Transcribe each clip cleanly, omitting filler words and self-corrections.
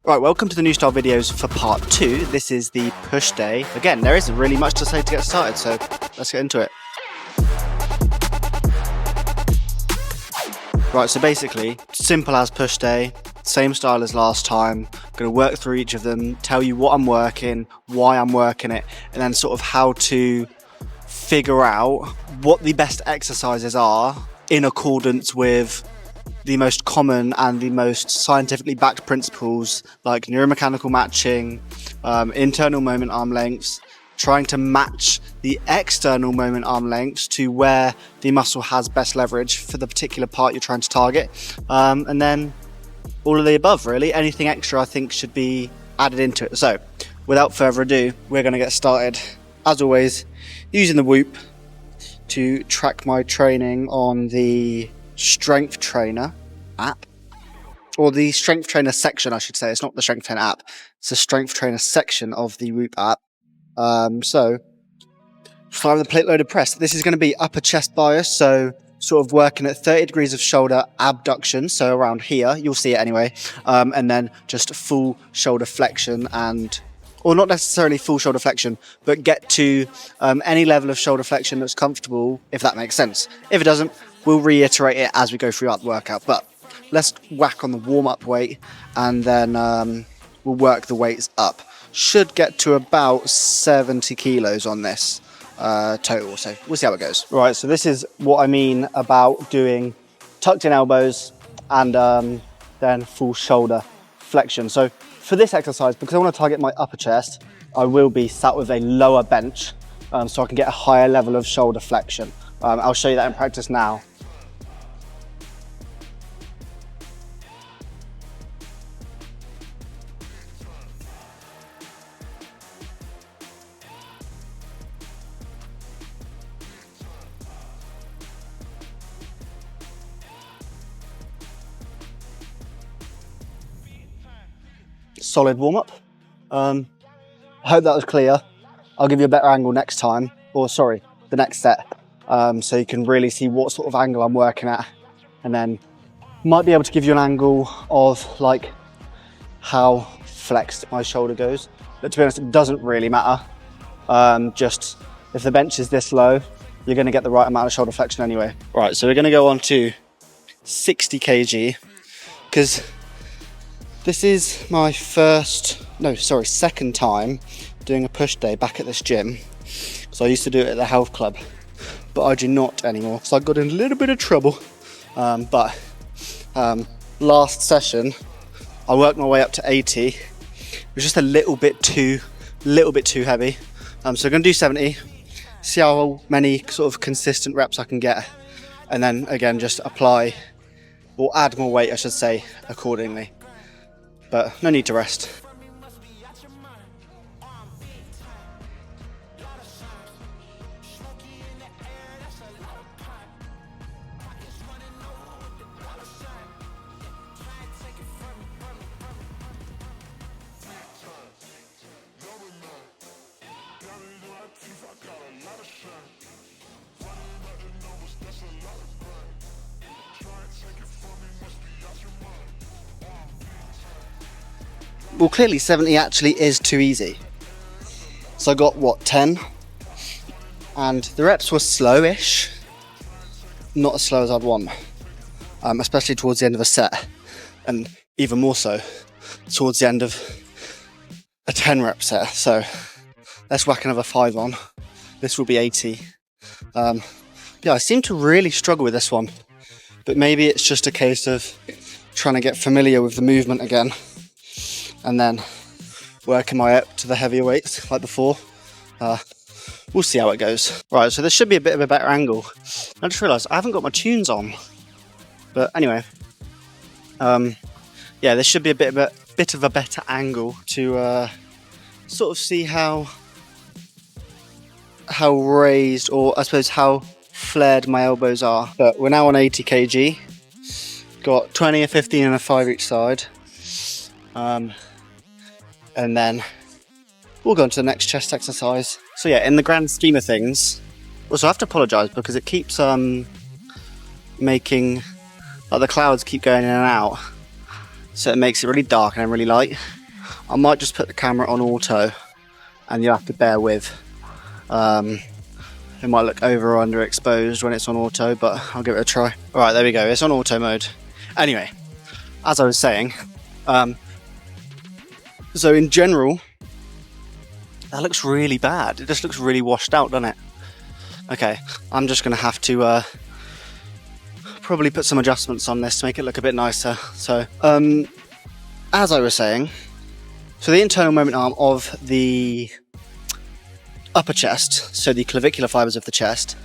Right, welcome to the new style videos for part 2. This is the push day. Again, there isn't really much to say to get started, so let's get into it. Right, so basically, simple as push day, same style as last time. I'm going to work through each of them, tell you what I'm working, why I'm working it, and then sort of how to figure out what the best exercises are in accordance with the most common and the most scientifically backed principles like neuromechanical matching, internal moment arm lengths, trying to match the external moment arm lengths to where the muscle has best leverage for the particular part you're trying to target, and then all of the above really. Anything extra I think should be added into it. So without further ado, we're going to get started as always using the Whoop to track my training on the Strength Trainer app, or the Strength Trainer section I should say. It's not the Strength Trainer app, it's the Strength Trainer section of the Whoop app. So start with the plate loaded press. This is going to be upper chest bias, so sort of working at 30 degrees of shoulder abduction, so around here, you'll see it anyway, and then just full shoulder flexion, and or not necessarily full shoulder flexion, but get to any level of shoulder flexion that's comfortable, if that makes sense. If it doesn't, we'll reiterate it as we go throughout the workout. But let's whack on the warm-up weight, and then we'll work the weights up. Should get to about 70 kilos on this total, so we'll see how it goes. Right, so this is what I mean about doing tucked in elbows and then full shoulder flexion. So for this exercise, because I want to target my upper chest, I will be sat with a lower bench so I can get a higher level of shoulder flexion. I'll show you that in practice now. Solid warm-up. I hope that was clear. I'll give you a better angle next time, or sorry, the next set, so you can really see what sort of angle I'm working at, and then might be able to give you an angle of like how flexed my shoulder goes. But to be honest, it doesn't really matter. Just if the bench is this low, you're going to get the right amount of shoulder flexion anyway. Right, so we're going to go on to 60 kg because this is my second time doing a push day back at this gym. So I used to do it at the health club, but I do not anymore. So I got in a little bit of trouble. But last session, I worked my way up to 80. It was just a little bit too heavy. So I'm gonna do 70, see how many sort of consistent reps I can get, and then again just apply or add more weight, I should say, accordingly. But no need to rest. Well, clearly 70 actually is too easy. So I got, what, 10? And the reps were slowish. Not as slow as I'd want. Especially towards the end of a set. And even more so towards the end of a 10 rep set. So let's whack another 5 on. This will be 80. Yeah, I seem to really struggle with this one. But maybe it's just a case of trying to get familiar with the movement again, and then working my way up to the heavier weights like before. We'll see how it goes. Right, so this should be a bit of a better angle. I just realised I haven't got my tunes on. But anyway, yeah, this should be a bit of a better angle to sort of see how raised, or I suppose how flared my elbows are. But we're now on 80 kg. Got 20, a 15 and a 5 each side. And then we'll go on to the next chest exercise. So yeah, in the grand scheme of things, also I have to apologise because it keeps making, like the clouds keep going in and out. So it makes it really dark and then really light. I might just put the camera on auto, and you'll have to bear with. It might look over or underexposed when it's on auto, but I'll give it a try. All right, there we go. It's on auto mode. Anyway, as I was saying, so in general, that looks really bad. It just looks really washed out, doesn't it? Okay, I'm just going to have to probably put some adjustments on this to make it look a bit nicer. So, as I was saying, so the internal moment arm of the upper chest, so the clavicular fibers of the chest,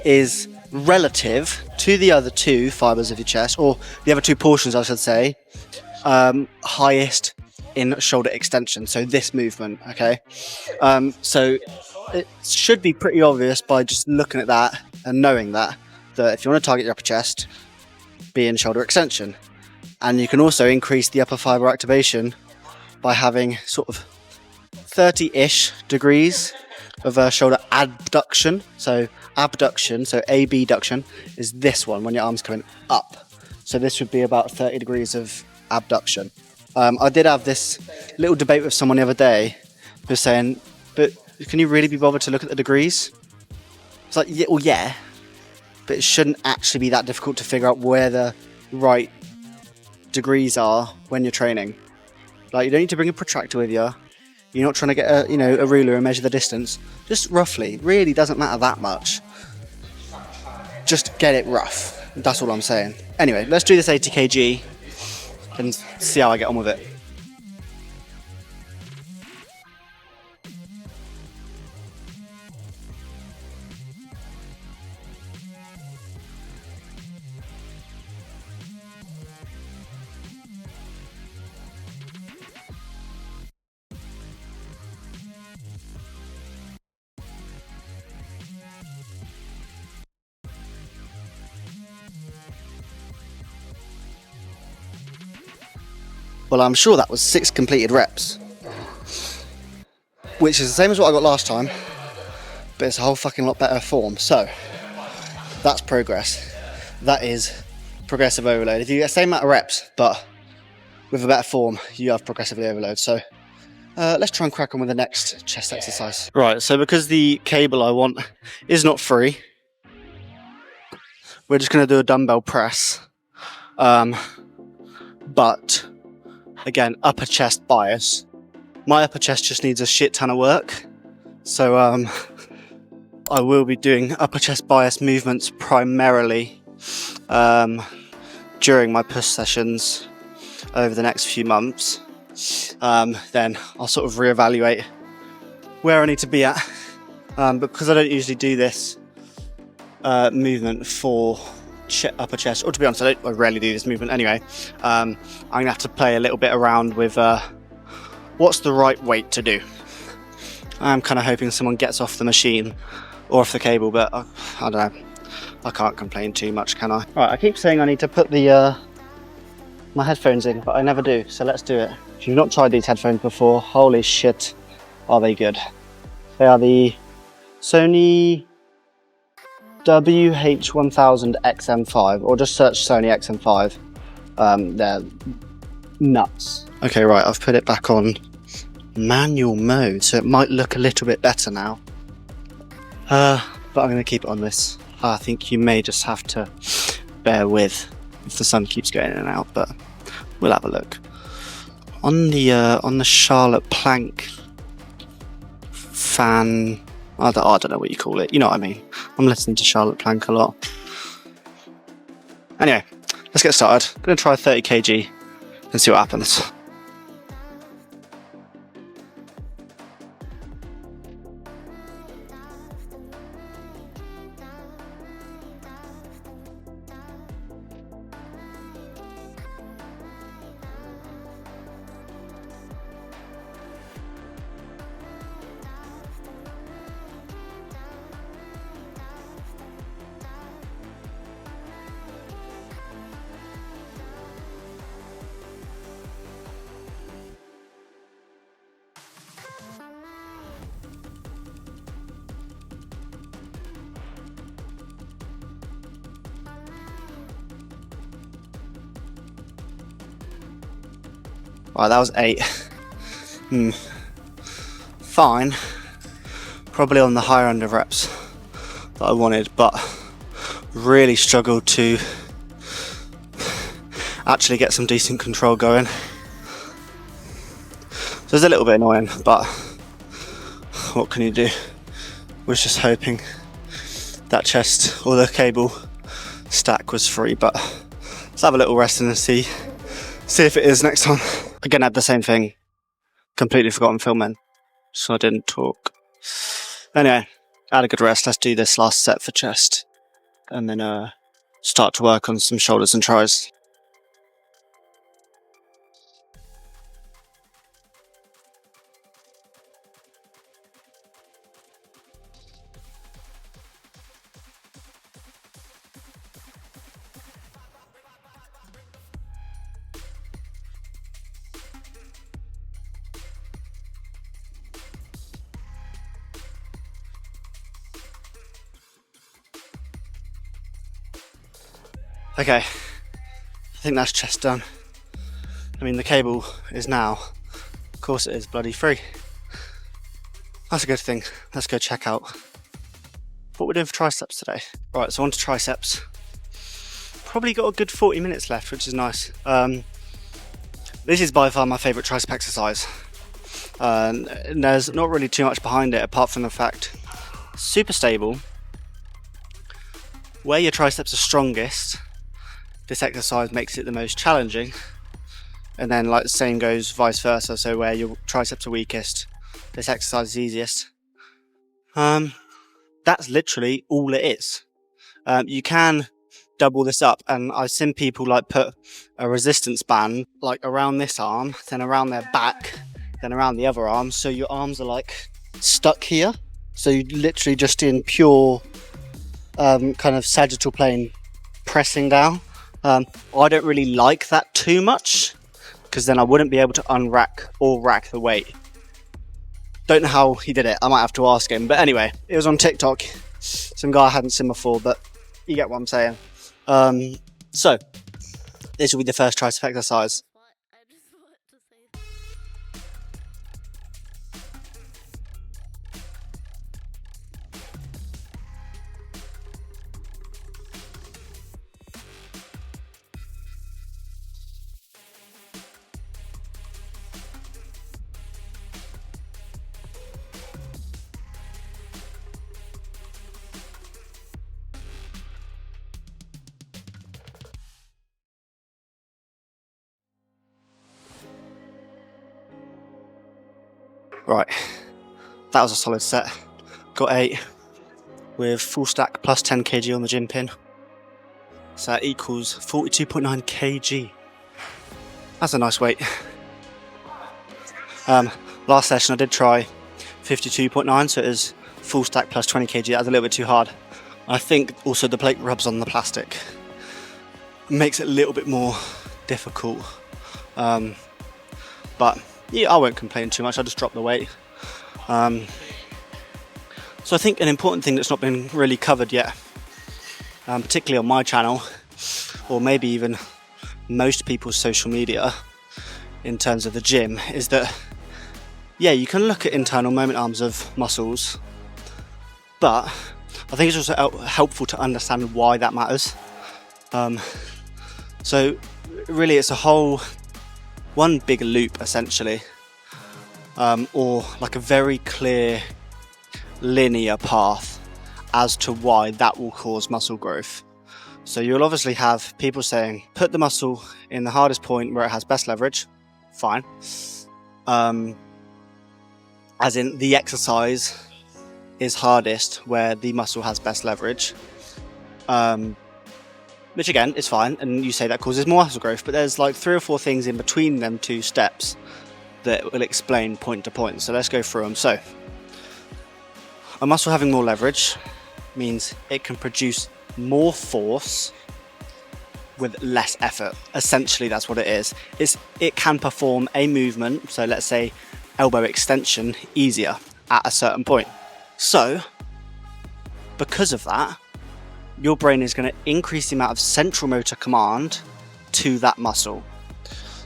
is relative to the other two fibers of your chest, or the other two portions, I should say, highest in shoulder extension. So this movement, okay? So it should be pretty obvious by just looking at that and knowing that if you want to target your upper chest, be in shoulder extension. And you can also increase the upper fiber activation by having sort of 30-ish degrees of shoulder abduction. So abduction, so abduction is this one when your arm's coming up. So this would be about 30 degrees of abduction. I did have this little debate with someone the other day who was saying, but can you really be bothered to look at the degrees? It's like, yeah, well, yeah, but it shouldn't actually be that difficult to figure out where the right degrees are when you're training. Like, you don't need to bring a protractor with you. You're not trying to get a ruler and measure the distance. Just roughly. Really doesn't matter that much. Just get it rough. That's all I'm saying. Anyway, let's do this 80 kg and see how I get on with it. Well, I'm sure that was 6 completed reps, which is the same as what I got last time, but it's a whole fucking lot better form. So that's progress. That is progressive overload. If you get the same amount of reps, but with a better form, you have progressively overload. So let's try and crack on with the next chest exercise. Right, so because the cable I want is not free, we're just going to do a dumbbell press. But again, upper chest bias. My upper chest just needs a shit ton of work. So I will be doing upper chest bias movements primarily during my push sessions over the next few months. Then I'll sort of reevaluate where I need to be at. Because I don't usually do this movement for upper chest, or to be honest, I rarely do this movement anyway. I'm gonna have to play a little bit around with what's the right weight to do. I'm kind of hoping someone gets off the machine or off the cable, but I don't know. I can't complain too much, can I? Right, I keep saying I need to put the my headphones in, but I never do, so let's do it. If you've not tried these headphones before, holy shit, are they good. They are the Sony WH-1000 XM5, or just search Sony XM5. They're nuts. Okay, right, I've put it back on manual mode, so it might look a little bit better now. But I'm going to keep it on this. I think you may just have to bear with if the sun keeps going in and out, but we'll have a look. On the Charlotte Plank fan, I don't know what you call it, you know what I mean. I'm listening to Charlotte Plank a lot. Anyway, let's get started. I'm going to try 30 kg and see what happens. Right, that was 8. fine. Probably on the higher end of reps that I wanted, but really struggled to actually get some decent control going. So it's a little bit annoying, but what can you do? Was just hoping that chest or the cable stack was free, but let's have a little rest and see if it is next time. Again, I had the same thing, completely forgotten filming, so I didn't talk. Anyway, I had a good rest. Let's do this last set for chest and then start to work on some shoulders and tries. Okay, I think that's chest done. I mean, the cable is now, of course it is, bloody free. That's a good thing. Let's go check out what we're doing for triceps today. Right, so on to triceps. Probably got a good 40 minutes left, which is nice. This is by far my favourite tricep exercise. And there's not really too much behind it apart from the fact super stable. Where your triceps are strongest, this exercise makes it the most challenging, and then like the same goes vice versa, so where your triceps are weakest, this exercise is easiest. That's literally all it is. You can double this up, and I've seen people like put a resistance band like around this arm, then around their back, then around the other arm, so your arms are like stuck here, so you're literally just in pure kind of sagittal plane pressing down. I don't really like that too much, because then I wouldn't be able to unrack or rack the weight. Don't know how he did it, I might have to ask him, but anyway, it was on TikTok, some guy I hadn't seen before, but you get what I'm saying. So this will be the first tricep exercise. Right, that was a solid set. Got 8 with full stack plus 10 kg on the gym pin. So that equals 42.9 kg. That's a nice weight. Last session I did try 52.9, so it is full stack plus 20 kg. That was a little bit too hard. I think also the plate rubs on the plastic. Makes it a little bit more difficult. But yeah, I won't complain too much, I'll just drop the weight. So I think an important thing that's not been really covered yet, particularly on my channel, or maybe even most people's social media in terms of the gym, is that, yeah, you can look at internal moment arms of muscles, but I think it's also helpful to understand why that matters. So really it's a whole one big loop essentially, or like a very clear linear path as to why that will cause muscle growth. So you'll obviously have people saying put the muscle in the hardest point where it has best leverage, fine, as in the exercise is hardest where the muscle has best leverage, which again is fine, and you say that causes more muscle growth, but there's like 3 or 4 things in between them 2 steps that will explain point to point. So let's go through them. So a muscle having more leverage means it can produce more force with less effort. Essentially that's what it is. It can perform a movement, so let's say elbow extension, easier at a certain point. So because of that, your brain is going to increase the amount of central motor command to that muscle.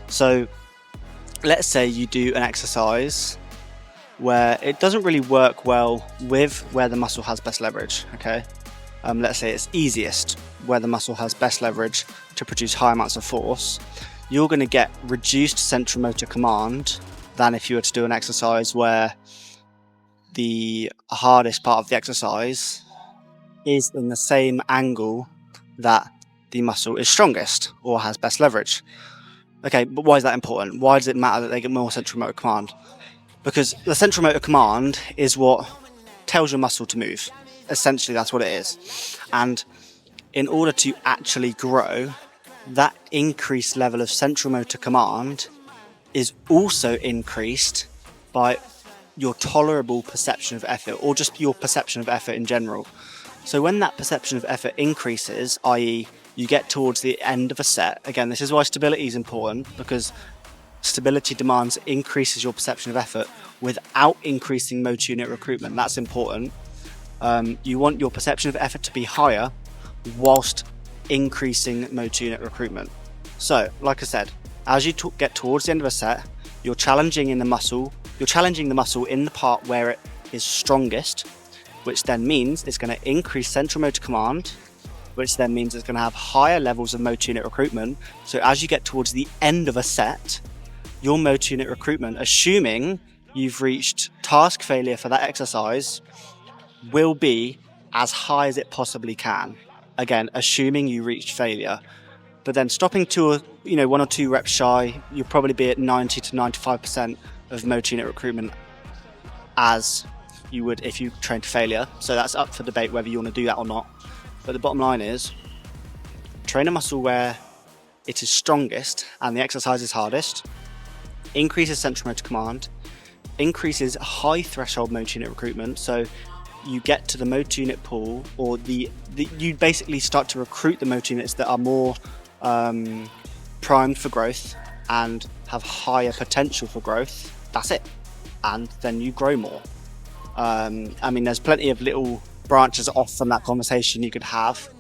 So let's say you do an exercise where it doesn't really work well with where the muscle has best leverage, okay? Let's say it's easiest where the muscle has best leverage to produce high amounts of force. You're going to get reduced central motor command than if you were to do an exercise where the hardest part of the exercise is in the same angle that the muscle is strongest or has best leverage. Okay, but why is that important? Why does it matter that they get more central motor command? Because the central motor command is what tells your muscle to move. Essentially, that's what it is. And in order to actually grow, that increased level of central motor command is also increased by your tolerable perception of effort, or just your perception of effort in general. So when that perception of effort increases, i.e. you get towards the end of a set, again, this is why stability is important, because stability demands increases your perception of effort without increasing motor unit recruitment. That's important. You want your perception of effort to be higher whilst increasing motor unit recruitment. So, like I said, as you get towards the end of a set, you're challenging the muscle in the part where it is strongest, which then means it's going to increase central motor command, which then means it's going to have higher levels of motor unit recruitment. So as you get towards the end of a set, your motor unit recruitment, assuming you've reached task failure for that exercise, will be as high as it possibly can. Again, assuming you reached failure. But then stopping to 1 or 2 reps shy, you'll probably be at 90 to 95% of motor unit recruitment as you would if you trained to failure. So that's up for debate whether you want to do that or not. But the bottom line is, train a muscle where it is strongest and the exercise is hardest, increases central motor command, increases high threshold motor unit recruitment. So you get to the motor unit pool, or you basically start to recruit the motor units that are more primed for growth and have higher potential for growth. That's it. And then you grow more. There's plenty of little branches off from that conversation you could have.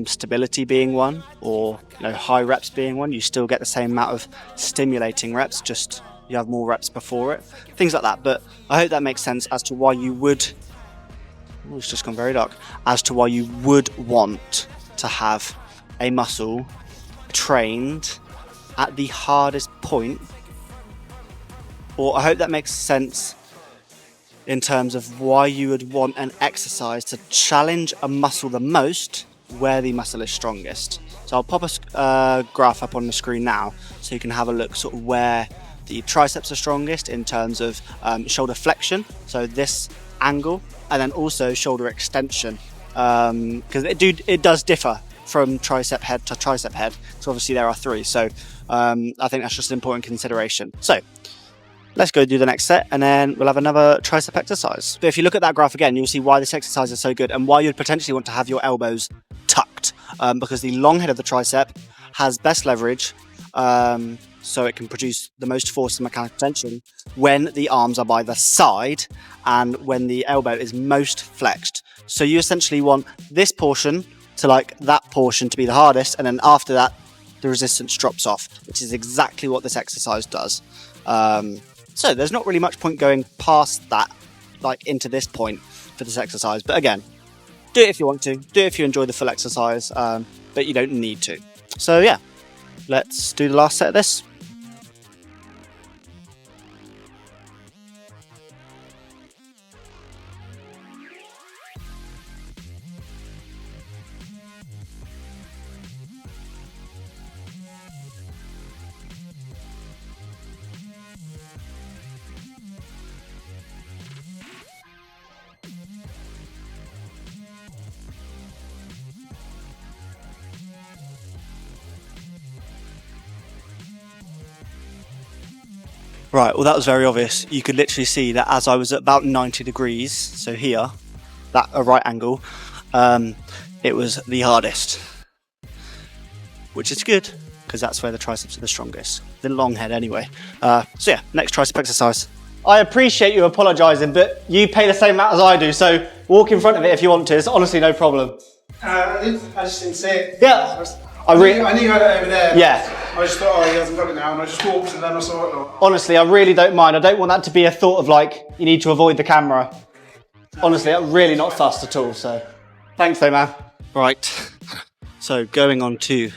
Stability being one, or high reps being one. You still get the same amount of stimulating reps, just you have more reps before it. Things like that. But I hope that makes sense as to why you would... it's just gone very dark. As to why you would want to have a muscle trained at the hardest point. Or I hope that makes sense in terms of why you would want an exercise to challenge a muscle the most where the muscle is strongest. So I'll pop a graph up on the screen now so you can have a look sort of where the triceps are strongest in terms of shoulder flexion, so this angle, and then also shoulder extension, because it does differ from tricep head to tricep head. So obviously there are 3, so I think that's just an important consideration. So let's go do the next set and then we'll have another tricep exercise. But if you look at that graph again, you'll see why this exercise is so good and why you'd potentially want to have your elbows tucked, because the long head of the tricep has best leverage, so it can produce the most force and mechanical tension when the arms are by the side and when the elbow is most flexed. So you essentially want this portion to that portion to be the hardest, and then after that the resistance drops off, which is exactly what this exercise does. So there's not really much point going past that, into this point for this exercise. But again, do it if you want to, do it if you enjoy the full exercise, but you don't need to. So yeah, let's do the last set of this. Right, well that was very obvious. You could literally see that as I was at about 90 degrees, so here, a right angle, it was the hardest. Which is good, because that's where the triceps are the strongest. The long head anyway. So yeah, next tricep exercise. I appreciate you apologising, but you pay the same amount as I do, so walk in front of it if you want to. It's honestly no problem. I just didn't see it. Yeah, I knew you had it over there. Yeah. I just thought, oh, he hasn't got it now, and I just walked and then I saw it. Honestly, I really don't mind. I don't want that to be a thought of like, you need to avoid the camera. Honestly, I'm really not fussed at all, so. Thanks though, man. Right, so going on to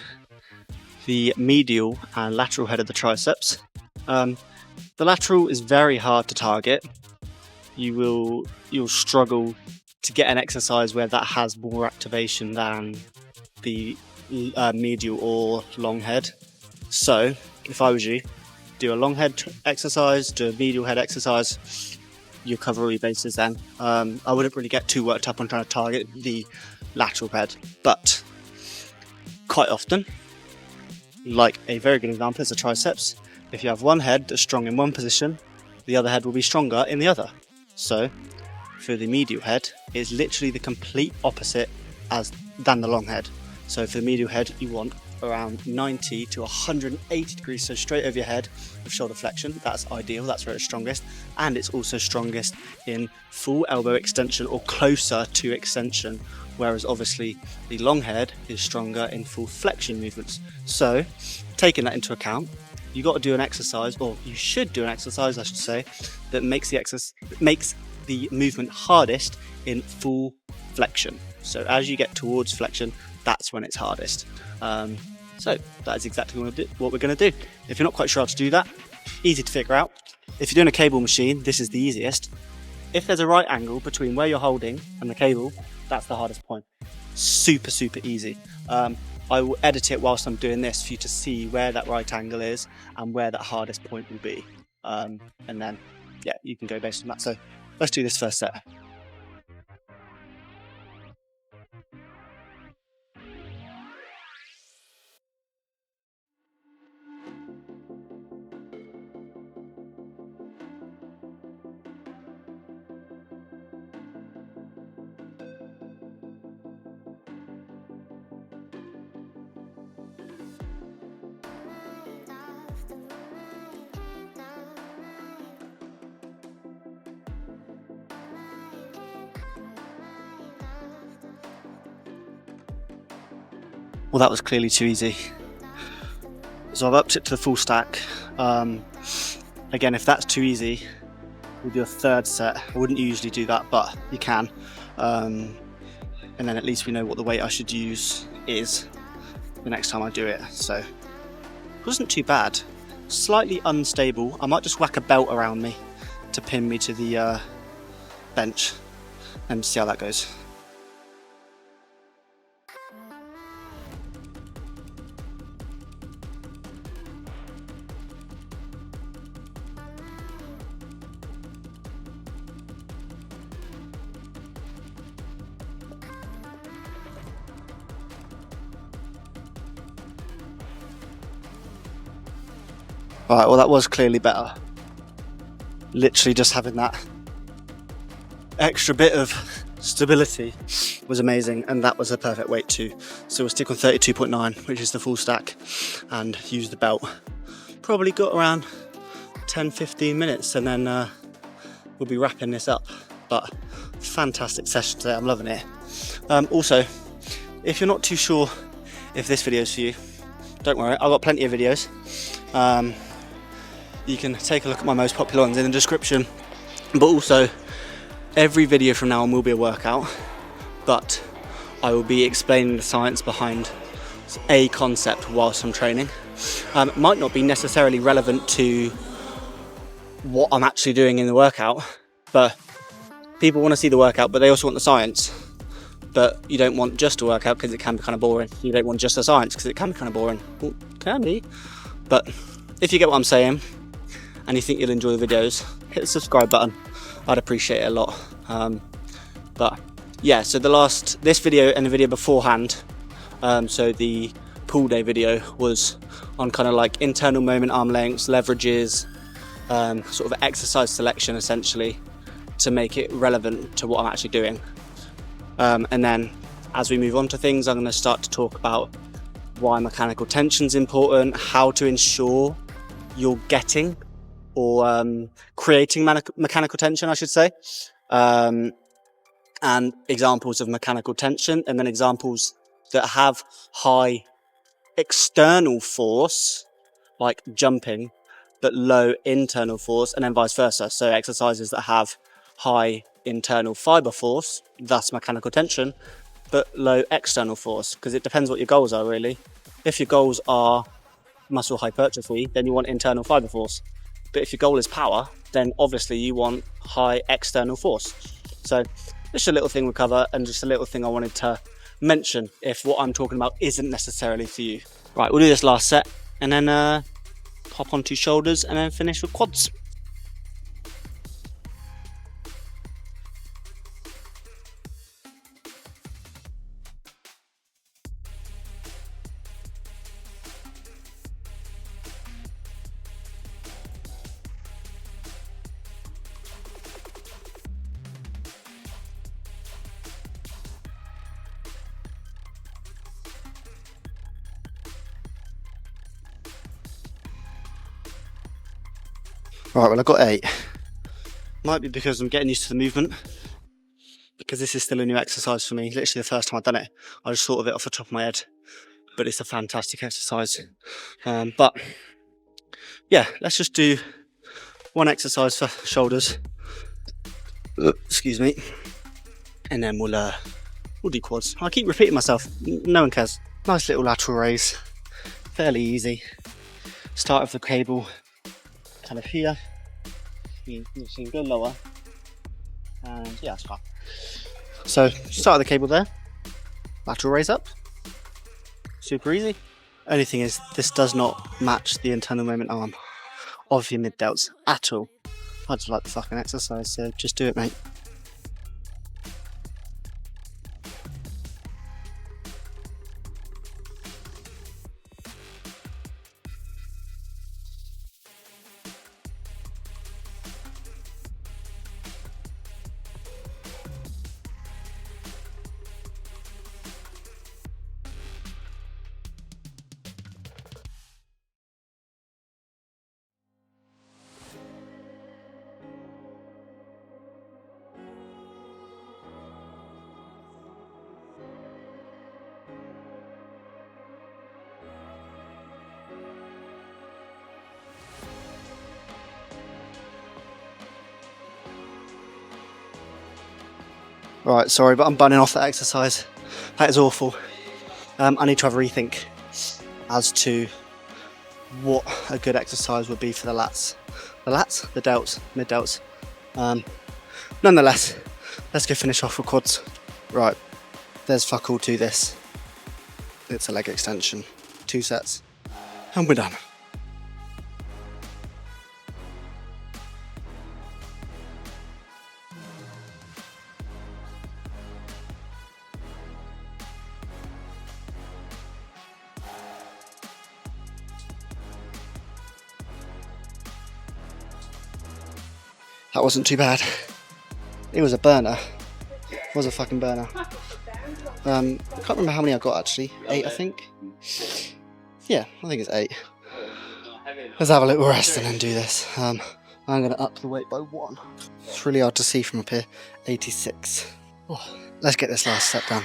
the medial and lateral head of the triceps. The lateral is very hard to target. You'll struggle to get an exercise where that has more activation than the medial or long head. So if I was you, do a long head exercise, do a medial head exercise, you'll cover all your bases then. I wouldn't really get too worked up on trying to target the lateral head, but quite often, like a very good example is the triceps, if you have one head that's strong in one position, the other head will be stronger in the other. So for the medial head, it's literally the complete opposite than the long head. So for the medial head, you want around 90 to 180 degrees, so straight over your head with shoulder flexion. That's ideal, that's where it's strongest. And it's also strongest in full elbow extension or closer to extension, whereas obviously the long head is stronger in full flexion movements. So taking that into account, you got to do an exercise, or you should do an exercise, I should say, that makes the movement hardest in full flexion. So as you get towards flexion, that's when it's hardest. So that is exactly what we're going to do. If you're not quite sure how to do that, easy to figure out. If you're doing a cable machine, this is the easiest. If there's a right angle between where you're holding and the cable, that's the hardest point. Super, super easy. I will edit it whilst I'm doing this for you to see where that right angle is and where that hardest point will be. And then, yeah, you can go based on that. So let's do this first set. Well, that was clearly too easy. So I've upped it to the full stack. Again, if that's too easy, we'll do a third set. I wouldn't usually do that, but you can. And then at least we know what the weight I should use is the next time I do it. So it wasn't too bad. Slightly unstable. I might just whack a belt around me to pin me to the bench and see how that goes. Alright, well that was clearly better. Literally just having that extra bit of stability was amazing, and that was a perfect weight too. So we'll stick on 32.9, which is the full stack, and use the belt. Probably got around 10-15 minutes and then we'll be wrapping this up. But fantastic session today, I'm loving it. Also, if you're not too sure if this video is for you, don't worry, I've got plenty of videos. You can take a look at my most popular ones in the description, but also every video from now on will be a workout, but I will be explaining the science behind a concept whilst I'm training. It might not be necessarily relevant to what I'm actually doing in the workout, but people want to see the workout, but they also want the science. But you don't want just a workout because it can be kind of boring. You don't want just the science because it can be kind of boring. Well, can be. But if you get what I'm saying and you think you'll enjoy the videos, hit the subscribe button. I'd appreciate it a lot. But yeah, so this video and the video beforehand, so the pool day video, was on kind of like internal moment arm lengths, leverages, sort of exercise selection essentially, to make it relevant to what I'm actually doing. And then as we move on to things, I'm going to start to talk about why mechanical tension is important, how to ensure you're getting or creating mechanical tension, I should say, and examples of mechanical tension, and then examples that have high external force, like jumping, but low internal force, and then vice versa. So exercises that have high internal fiber force, thus mechanical tension, but low external force, because it depends what your goals are really. If your goals are muscle hypertrophy, then you want internal fiber force. But if your goal is power, then obviously you want high external force. So just a little thing we cover, and just a little thing I wanted to mention if what I'm talking about isn't necessarily for you. Right, we'll do this last set and then hop onto shoulders and then finish with quads. Right, well I got 8. Might be because I'm getting used to the movement, because this is still a new exercise for me. Literally the first time I've done it, I just thought of it off the top of my head. But it's a fantastic exercise. But yeah, let's just do one exercise for shoulders. Excuse me. And then we'll do quads. I keep repeating myself, no one cares. Nice little lateral raise, fairly easy. Start with the cable kind of here. You can go lower, and yeah, that's fine. So start with the cable there, lateral raise up, super easy. Only thing is, this does not match the internal moment arm of your mid delts at all. I just like the fucking exercise, so just do it, mate. Right, sorry, but I'm bunning off that exercise. That is awful. I need to have a rethink as to what a good exercise would be for the lats. The lats? The delts, mid delts. Nonetheless, let's go finish off with quads. Right, there's fuck all to this. It's a leg extension, 2 sets, and we're done. That wasn't too bad. It was a burner. It was a fucking burner. I can't remember how many I got actually. 8, I think. Yeah, I think it's 8. Let's have a little rest and then do this. I'm going to up the weight by 1. It's really hard to see from up here. 86. Oh, let's get this last set done.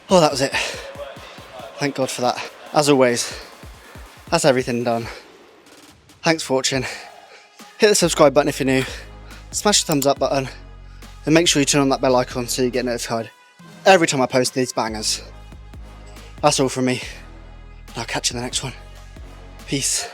Oh, that was it. Thank God for that. As always, that's everything done. Thanks for watching. Hit the subscribe button if you're new. Smash the thumbs up button. And make sure you turn on that bell icon so you get notified every time I post these bangers. That's all from me. I'll catch you in the next one. Peace.